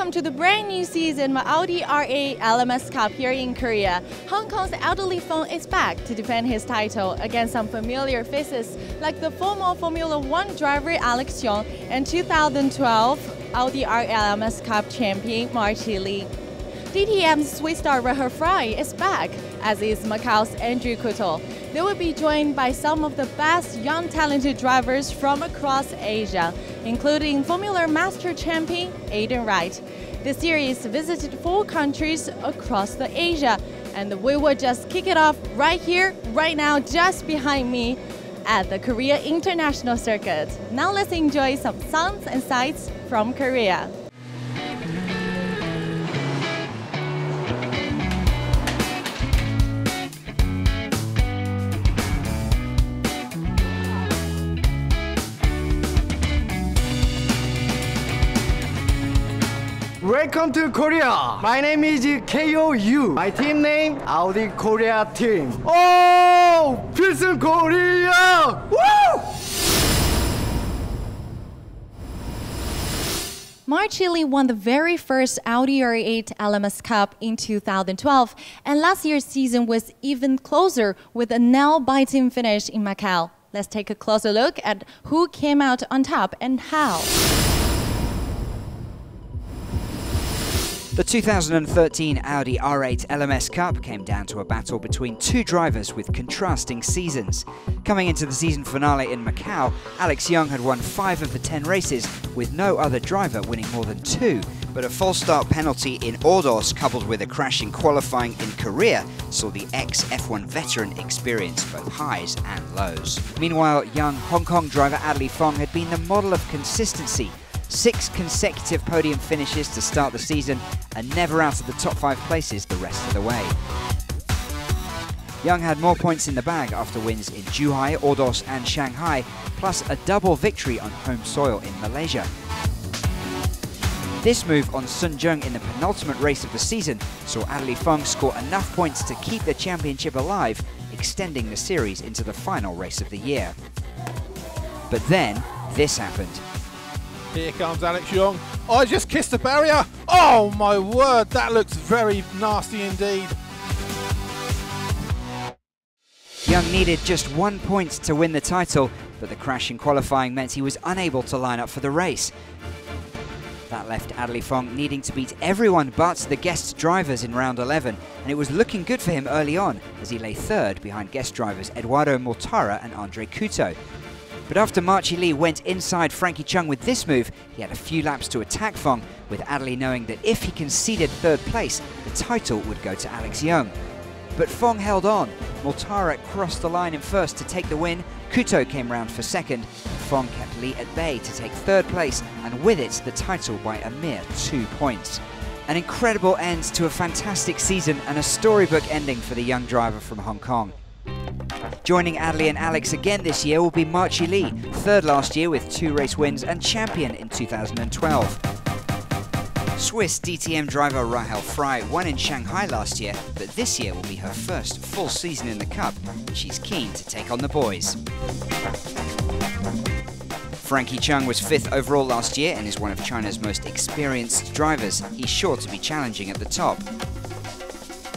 Welcome to the brand new season of Audi R8 LMS Cup here in Korea. Hong Kong's elderly Feng is back to defend his title against some familiar faces like the former Formula One driver Alex Yeong and 2012 Audi R8 LMS Cup champion Marty Li. DTM's Swiss star Rahul Fry is back, as is Macau's Andrew Couto. They will be joined by some of the best young talented drivers from across Asia, including Formula Master champion Aiden Wright. The series visited 4 countries across the Asia, and we will just kick it off right here, right now, just behind me at the Korea International Circuit. Now let's enjoy some sounds and sights from Korea. Welcome to Korea. My name is KOU. My team name Audi Korea team. Oh, 필승 Korea! Woo! Marty Li won the very first Audi R8 LMS Cup in 2012, and last year's season was even closer with a nail-biting finish in Macau. Let's take a closer look at who came out on top and how. The 2013 Audi R8 LMS Cup came down to a battle between 2 drivers with contrasting seasons. Coming into the season finale in Macau, Alex Yeong had won 5 of the 10 races, with no other driver winning more than 2. But a false start penalty in Ordos, coupled with a crash in qualifying in Korea, saw the ex-F1 veteran experience both highs and lows. Meanwhile, young Hong Kong driver Adley Fong had been the model of consistency. 6 consecutive podium finishes to start the season and never out of the top 5 places the rest of the way. Yeong had more points in the bag after wins in Zhuhai, Ordos and Shanghai, plus a double victory on home soil in Malaysia. This move on Sun Jung in the penultimate race of the season saw Adley Fong score enough points to keep the championship alive, extending the series into the final race of the year. But then, this happened. Here comes Alex Yeong. Oh, I just kissed the barrier. Oh my word, that looks very nasty indeed. Yeong needed just 1 point to win the title, but the crash in qualifying meant he was unable to line up for the race. That left Adley Fong needing to beat everyone but the guest drivers in round 11, and it was looking good for him early on as he lay 3rd behind guest drivers Eduardo Mortara and Andre Couto. But after Marty Li went inside Frankie Chung with this move, he had a few laps to attack Fong, with Adley knowing that if he conceded 3rd place, the title would go to Alex Yeong. But Fong held on. Mortara crossed the line in 1st to take the win, Couto came round for 2nd, and Fong kept Li at bay to take 3rd place, and with it, the title by a mere 2 points. An incredible end to a fantastic season and a storybook ending for the young driver from Hong Kong. Joining Adley and Alex again this year will be Marty Li, 3rd last year with 2 race wins and champion in 2012. Swiss DTM driver Rahul Fry won in Shanghai last year, but this year will be her first full season in the Cup, and she's keen to take on the boys. Frankie Chung was 5th overall last year and is one of China's most experienced drivers. He's sure to be challenging at the top.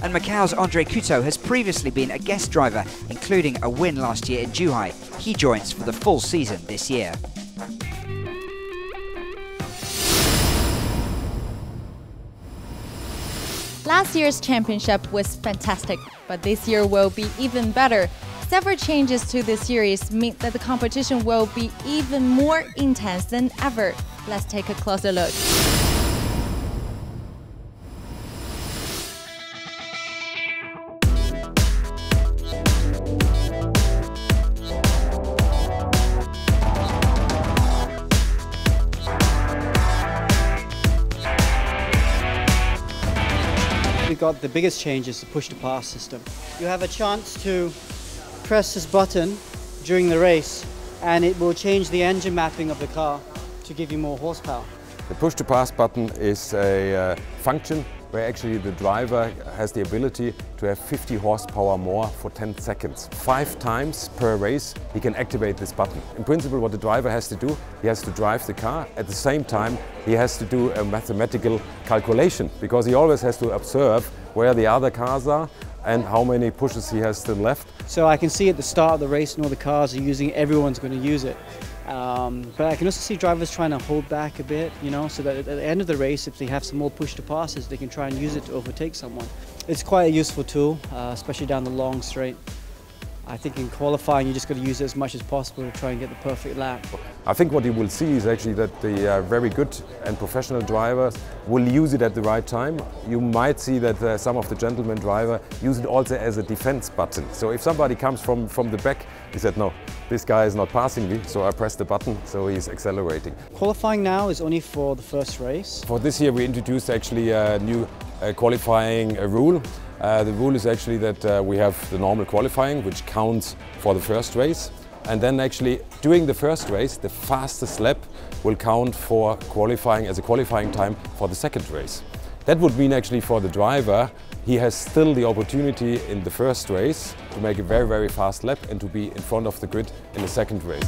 And Macau's Andre Couto has previously been a guest driver, including a win last year in Zhuhai. He joins for the full season this year. Last year's championship was fantastic, but this year will be even better. Several changes to the series mean that the competition will be even more intense than ever. Let's take a closer look. We got the biggest change is the push-to-pass system. You have a chance to press this button during the race and it will change the engine mapping of the car to give you more horsepower. The push-to-pass button is a function where actually the driver has the ability to have 50 horsepower more for 10 seconds. 5 times per race he can activate this button. In principle, what the driver has to do, he has to drive the car. At the same time, he has to do a mathematical calculation, because he always has to observe where the other cars are and how many pushes he has still left. So I can see at the start of the race and all the cars are using it, everyone's going to use it. But I can also see drivers trying to hold back a bit, you know, so that at the end of the race, if they have some more push to passes, they can try and use it to overtake someone. It's quite a useful tool, especially down the long straight. I think in qualifying, you just got to use it as much as possible to try and get the perfect lap. I think what you will see is actually that the very good and professional drivers will use it at the right time. You might see that some of the gentleman drivers use it also as a defense button. So if somebody comes from the back, he said, no, this guy is not passing me, so I press the button, so he's accelerating. Qualifying now is only for the first race. For this year, we introduced actually a new qualifying rule. The rule is actually that we have the normal qualifying, which counts for the first race. And then actually during the first race, the fastest lap will count for qualifying as a qualifying time for the second race. That would mean actually for the driver, he has still the opportunity in the first race to make a very, very fast lap and to be in front of the grid in the second race.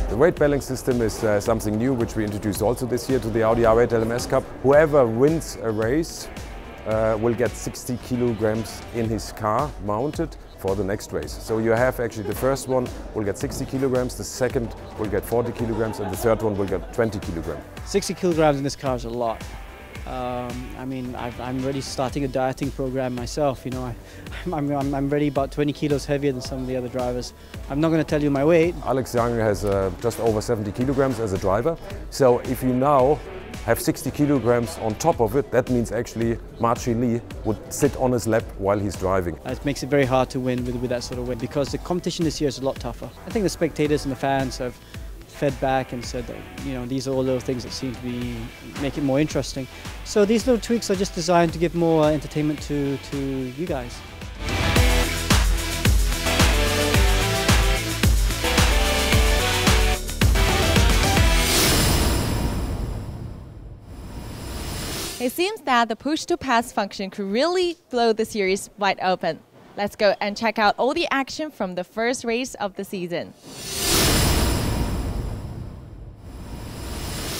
The weight balancing system is something new which we introduced also this year to the Audi R8 LMS Cup. Whoever wins a race will get 60 kilograms in his car mounted for the next race. So you have actually the first one will get 60 kilograms, the second will get 40 kilograms and the third one will get 20 kilograms. 60 kilograms in this car is a lot. I mean, I'm already starting a dieting program myself, you know. I'm already about 20 kilos heavier than some of the other drivers. I'm not going to tell you my weight. Alex Young has just over 70 kilograms as a driver. So if you now have 60 kilograms on top of it, that means actually Marci Lee would sit on his lap while he's driving. It makes it very hard to win with that sort of weight, because the competition this year is a lot tougher. I think the spectators and the fans have fed back and said that, you know, these are all little things that seem to make it more interesting. So these little tweaks are just designed to give more entertainment to you guys. It seems that the push-to-pass function could really blow the series wide open. Let's go and check out all the action from the first race of the season.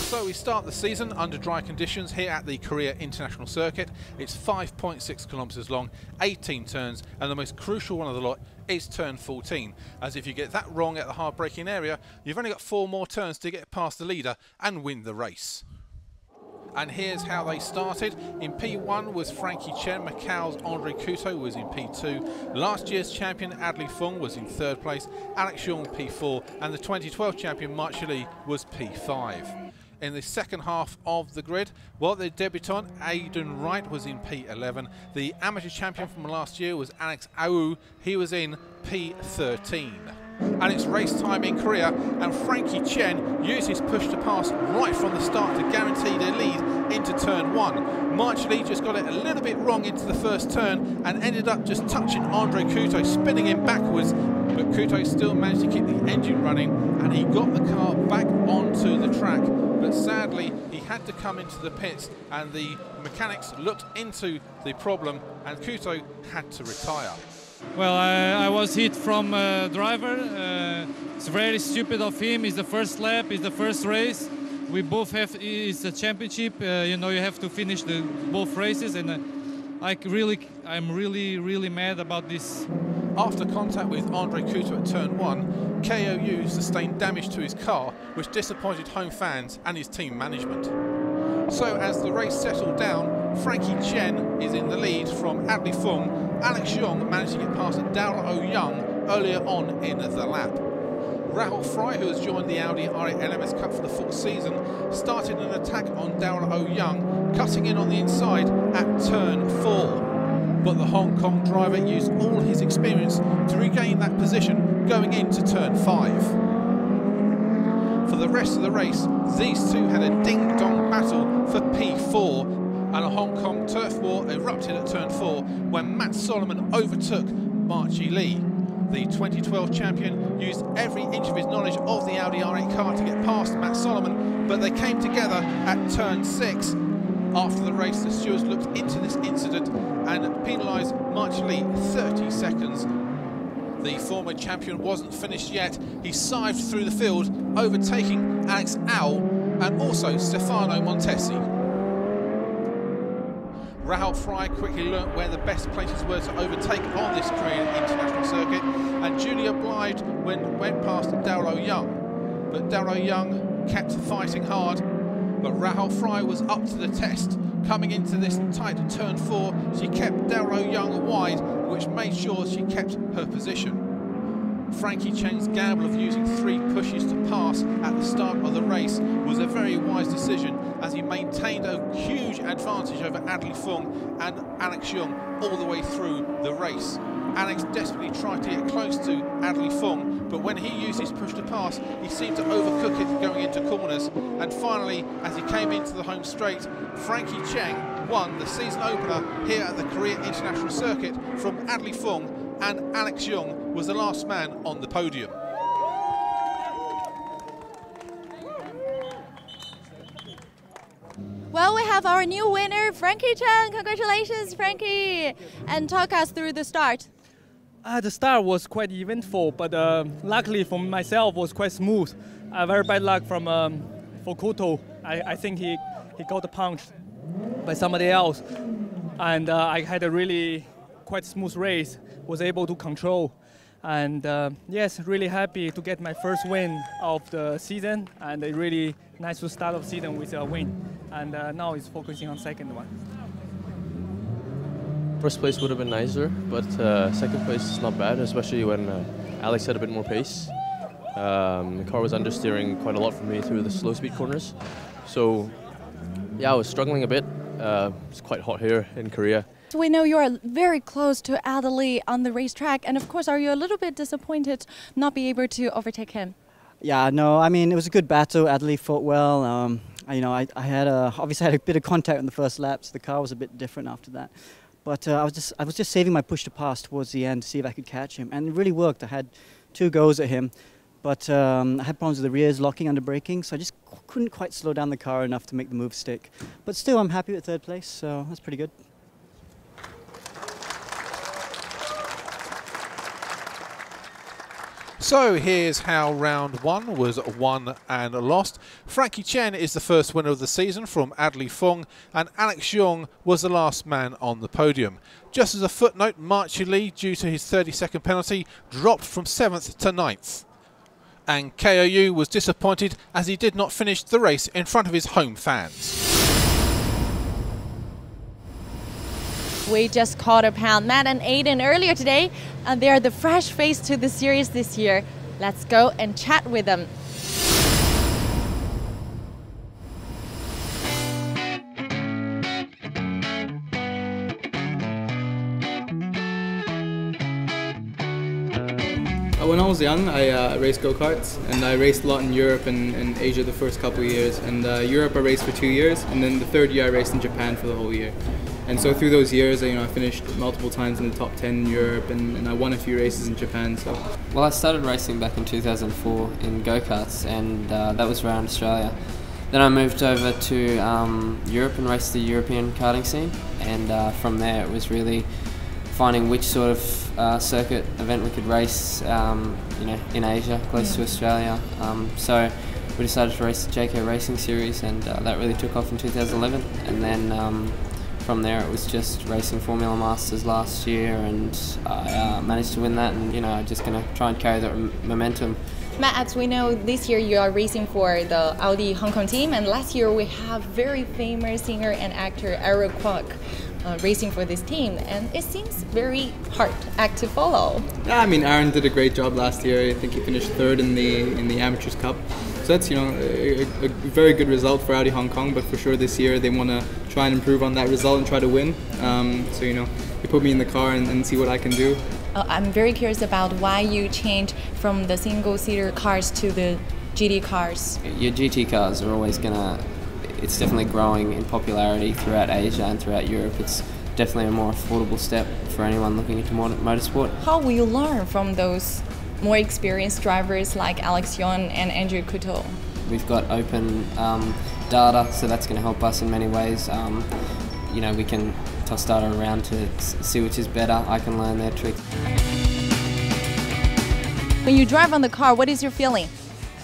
So we start the season under dry conditions here at the Korea International Circuit. It's 5.6 kilometers long, 18 turns, and the most crucial one of the lot is turn 14. As if you get that wrong at the hard braking area, you've only got 4 more turns to get past the leader and win the race. And here's how they started. In P1 was Frankie Chen, Macau's Andre Couto was in P2. Last year's champion Adli Fung was in 3rd place, Alex Yeong P4, and the 2012 champion Marci Lee was P5. In the second half of the grid, well, the debutant Aidan Wright was in P11. The amateur champion from last year was Alex Au, he was in P13. And it's race time in Korea, and Frankie Chen used his push to pass right from the start to guarantee their lead into turn 1. Marci Lee just got it a little bit wrong into the first turn and ended up just touching Andre Couto, spinning him backwards, but Couto still managed to keep the engine running and he got the car back onto the track. But sadly, he had to come into the pits and the mechanics looked into the problem and Couto had to retire. Well, I was hit from driver. It's very stupid of him. It's the first lap, it's the first race. We both have, it's a championship. You know, you have to finish both races, and I'm really mad about this. After contact with Andre Couto at turn 1, KOU sustained damage to his car, which disappointed home fans and his team management. So as the race settled down, Frankie Chen is in the lead from Adli Fung. Alex Yeong managed to get past Daryl Oh Young earlier on in the lap. Rahul Fry, who has joined the Audi R8 LMS Cup for the full season, started an attack on Daryl Oh Young, cutting in on the inside at turn 4. But the Hong Kong driver used all his experience to regain that position going into turn 5. For the rest of the race, these two had a ding-dong battle for P4, and a Hong Kong turf war erupted at turn 4 when Matt Solomon overtook Marci Lee. The 2012 champion used every inch of his knowledge of the Audi R8 car to get past Matt Solomon, but they came together at turn 6 After the race, the stewards looked into this incident and penalised March Lee 30 seconds. The former champion wasn't finished yet. He scythed through the field, overtaking Alex Au and also Stefano Montesi. Rahul Fry quickly learnt where the best places were to overtake on this Korean international circuit, and Julia obliged when went past Daoro Young. But Daoro Young kept fighting hard, but Rahul Fry was up to the test. Coming into this tight turn 4, she kept Daoro Young wide, which made sure she kept her position. Frankie Cheng's gamble of using 3 pushes to pass at the start of the race was a very wise decision, as he maintained a huge advantage over Adli Fung and Alex Yeong all the way through the race. Alex desperately tried to get close to Adli Fung, but when he used his push to pass, he seemed to overcook it going into corners. And finally, as he came into the home straight, Frankie Cheng won the season opener here at the Korea International Circuit from Adli Fung, and Alex Yeong was the last man on the podium. Well, we have our new winner, Frankie Chen. Congratulations, Frankie! And talk us through the start. The start was quite eventful, but luckily for myself was quite smooth. Very bad luck from for Koto. I think he got punched by somebody else, and I had a really quite smooth race. Was able to control, and yes, really happy to get my first win of the season, and really nice to start the season with a win. And now it's focusing on second one. First place would have been nicer, but second place is not bad, especially when Alex had a bit more pace. The car was understeering quite a lot for me through the slow speed corners. So yeah, I was struggling a bit. It's quite hot here in Korea. We know you are very close to Adli on the racetrack, and of course, are you a little bit disappointed not be able to overtake him? Yeah, no, I mean, it was a good battle. Adli fought well. I had obviously had a bit of contact on the first laps. The car was a bit different after that. But I was just saving my push to pass towards the end to see if I could catch him, and it really worked. I had 2 goes at him, but I had problems with the rears locking under braking, so I just couldn't quite slow down the car enough to make the move stick. But still, I'm happy with 3rd place, so that's pretty good. So here's how round 1 was won and lost. Frankie Chen is the first winner of the season from Adli Fung, and Alex Yeong was the last man on the podium. Just as a footnote, March Lee, due to his 30-second penalty, dropped from 7th to 9th. And KOU was disappointed as he did not finish the race in front of his home fans. We just caught up Matt and Aiden earlier today, and they are the fresh face to the series this year. Let's go and chat with them. When I was young, I raced go-karts, and I raced a lot in Europe and Asia the first couple of years. And Europe I raced for 2 years, and then the 3rd year I raced in Japan for the whole year. And so through those years, I finished multiple times in the top 10 in Europe, and I won a few races in Japan. So, well, I started racing back in 2004 in go-karts, and that was around Australia. Then I moved over to Europe and raced the European karting scene, and from there it was really finding which sort of circuit event we could race, in Asia, close to Australia. So we decided to race the JK Racing Series, and that really took off in 2011. And then from there it was just racing Formula Masters last year, and I managed to win that, and I'm just going to try and carry that momentum. Matt, as we know, this year you are racing for the Audi Hong Kong team, and last year we have very famous singer and actor Eric Kwok racing for this team, and it seems very hard act to follow. Yeah, I mean, Aaron did a great job last year. I think he finished 3rd in the Amateurs Cup. So that's a very good result for Audi Hong Kong, but for sure this year they want to try and improve on that result and try to win. So they put me in the car and see what I can do. I'm very curious about why you changed from the single-seater cars to the GT cars. Your GT cars are always it's definitely growing in popularity throughout Asia and throughout Europe. It's definitely a more affordable step for anyone looking into motorsport. How will you learn from those more experienced drivers like Alex Yeong and Andrew Couto? We've got open data, so that's going to help us in many ways. You know, we can toss data around to see which is better. I can learn their tricks. When you drive on the car, what is your feeling?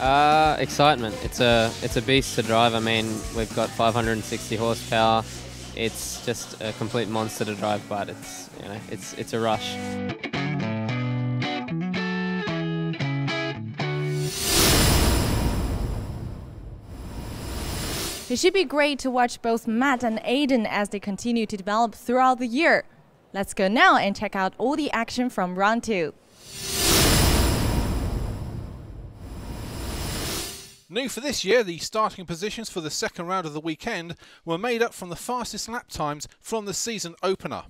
Excitement. It's a beast to drive. I mean, we've got 560 horsepower. It's just a complete monster to drive, but it's, you know, it's a rush. It should be great to watch both Matt and Aiden as they continue to develop throughout the year. Let's go now and check out all the action from round 2. New for this year, the starting positions for the second round of the weekend were made up from the fastest lap times from the season opener.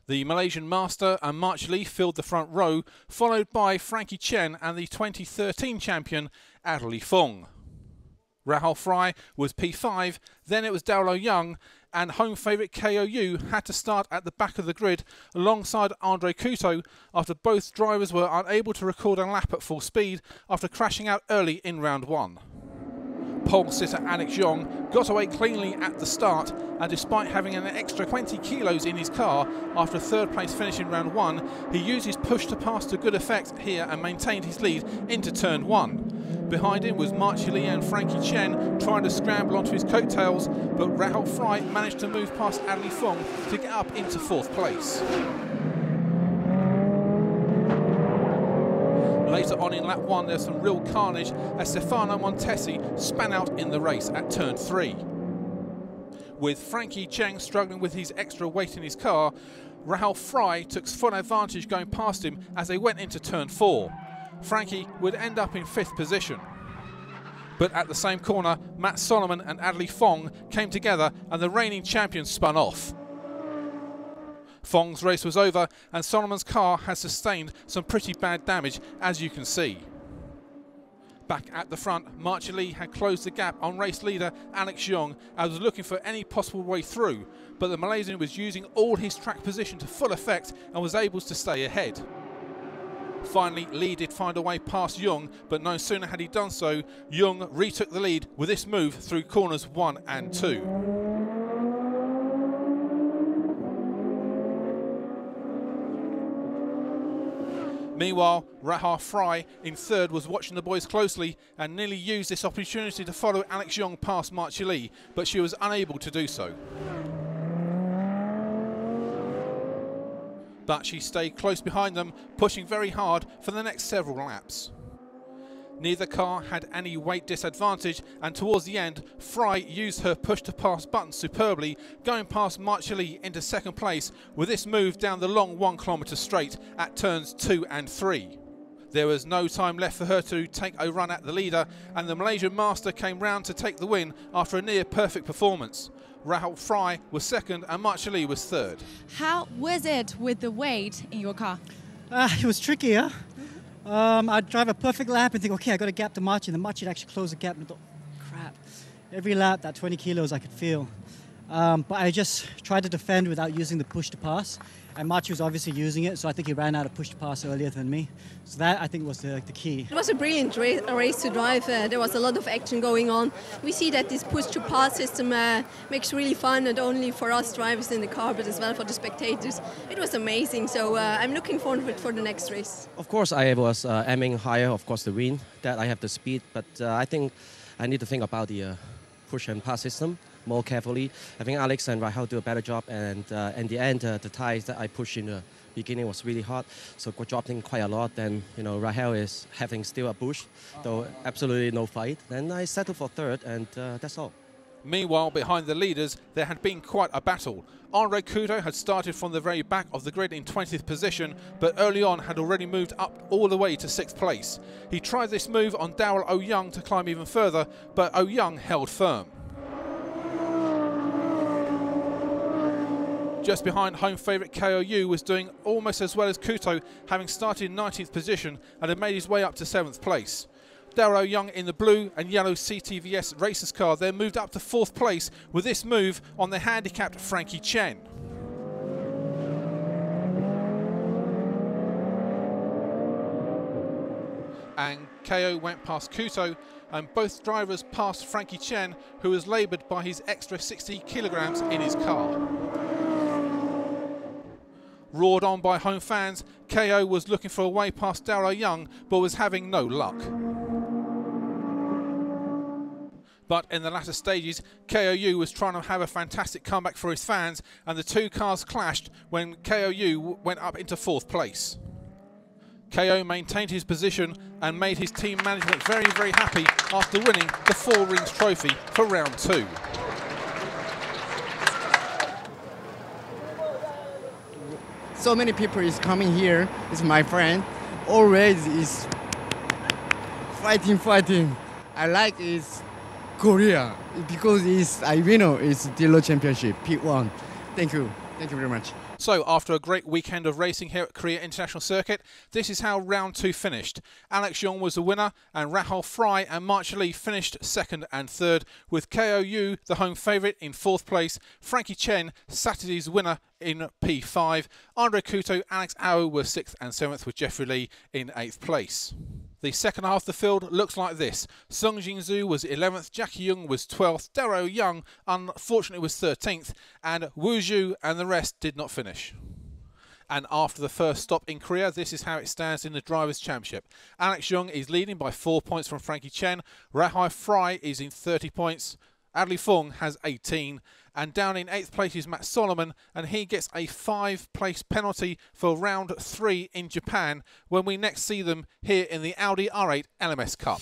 The Malaysian master and March Lee filled the front row, followed by Frankie Chen and the 2013 champion Adelie Fong. Rahul Fry was P5, then it was Daolo Young, and home favourite KOU had to start at the back of the grid alongside Andre Couto after both drivers were unable to record a lap at full speed after crashing out early in round 1. Pole sitter Alex Yeong got away cleanly at the start, and despite having an extra 20 kilos in his car after a third place finish in round 1, he used his push to pass to good effect here and maintained his lead into turn 1. Behind him was March Lee and Frankie Chen trying to scramble onto his coattails, but Rahul Fry managed to move past Adelie Fong to get up into 4th place. Later on in lap 1, there's some real carnage as Stefano Montesi span out in the race at turn 3. With Frankie Cheng struggling with his extra weight in his car, Rahul Fry took full advantage going past him as they went into turn 4. Frankie would end up in 5th position. But at the same corner, Matt Solomon and Adelie Fong came together and the reigning champions spun off. Fong's race was over and Solomon's car has sustained some pretty bad damage, as you can see. Back at the front, March Lee had closed the gap on race leader Alex Yeong and was looking for any possible way through, but the Malaysian was using all his track position to full effect and was able to stay ahead. Finally, Lee did find a way past Yeong, but no sooner had he done so, Yeong retook the lead with this move through corners 1 and 2. Meanwhile, Rahul Fry in 3rd was watching the boys closely and nearly used this opportunity to follow Alex Yeong past March Lee, but she was unable to do so. But she stayed close behind them, pushing very hard for the next several laps. Neither car had any weight disadvantage, and towards the end, Fry used her push-to-pass button superbly, going past March Lee into 2nd place with this move down the long 1 kilometre straight at turns 2 and 3. There was no time left for her to take a run at the leader, and the Malaysian master came round to take the win after a near-perfect performance. Rahul Fry was 2nd and March Lee was 3rd. How was it with the weight in your car? It was tricky, huh? I'd drive a perfect lap and think, okay, I got a gap to March, and the March would actually close the gap. And I thought, crap. Every lap, that 20 kilos I could feel. But I just tried to defend without using the push to pass. And March was obviously using it, so I think he ran out of push to pass earlier than me. So that, I think, was the key. It was a brilliant race to drive. There was a lot of action going on. We see that this push to pass system makes really fun, not only for us drivers in the car, but as well for the spectators. It was amazing, so I'm looking forward for the next race. Of course, I was aiming higher, of course, to win. That I have the speed, but I think I need to think about the push and pass system more carefully. I think Alex and Rahul do a better job, and in the end, the tires that I pushed in the beginning was really hot, so dropping quite a lot. Then, you know, Rahul is having still a push, though absolutely no fight. Then I settled for 3rd, and that's all. Meanwhile, behind the leaders, there had been quite a battle. Andre Couto had started from the very back of the grid in 20th position, but early on had already moved up all the way to 6th place. He tried this move on Daryl Young to climb even further, but Young held firm. Just behind home favourite KOU was doing almost as well as Couto, having started in 19th position and had made his way up to 7th place. Daryl Young in the blue and yellow CTVS racers car then moved up to 4th place with this move on the handicapped Frankie Chen. and KO went past Kuto, and both drivers passed Frankie Chen, who was laboured by his extra 60 kilograms in his car. Roared on by home fans, KO was looking for a way past Darrow Young, but was having no luck. But in the latter stages, KOU was trying to have a fantastic comeback for his fans, and the two cars clashed when KOU went up into 4th place. KO maintained his position and made his team management very, very happy after winning the 4 Rings trophy for round 2. So many people is coming here. It's my friend. Always is fighting. I like is Korea because it's it's the championship P1. Thank you very much. So after a great weekend of racing here at Korea International Circuit, this is how round 2 finished. Alex Yeong was the winner, and Rahul Fry and March Lee finished 2nd and 3rd, with KOU the home favourite in 4th place, Frankie Chen Saturday's winner in P5, Andre Kuto, Alex Au were 6th and 7th, with Jeffrey Lee in 8th place. The second half of the field looks like this. Sung Jin-Zhu was 11th, Jackie Young was 12th, Darrow Young unfortunately was 13th, and Wu Zhu and the rest did not finish. And after the first stop in Korea, this is how it stands in the Drivers' Championship. Alex Young is leading by 4 points from Frankie Chen, Rahai Fry is in 30 points, Adley Fung has 18, and down in 8th place is Matt Solomon, and he gets a 5-place penalty for round 3 in Japan when we next see them here in the Audi R8 LMS Cup.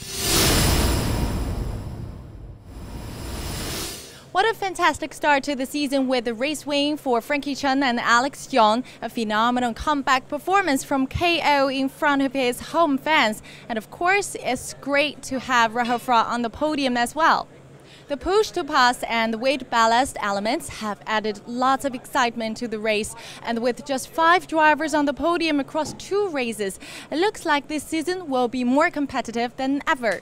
What a fantastic start to the season with the race win for Frankie Chen and Alex Yeong. A phenomenal comeback performance from KO in front of his home fans. And of course, it's great to have Rahul Fry on the podium as well. The push-to-pass and the weight ballast elements have added lots of excitement to the race, and with just 5 drivers on the podium across 2 races, it looks like this season will be more competitive than ever.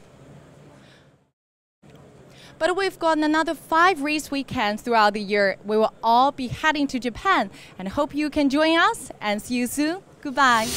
But we've got another 5 race weekends throughout the year. We will all be heading to Japan, and hope you can join us, and see you soon. Goodbye.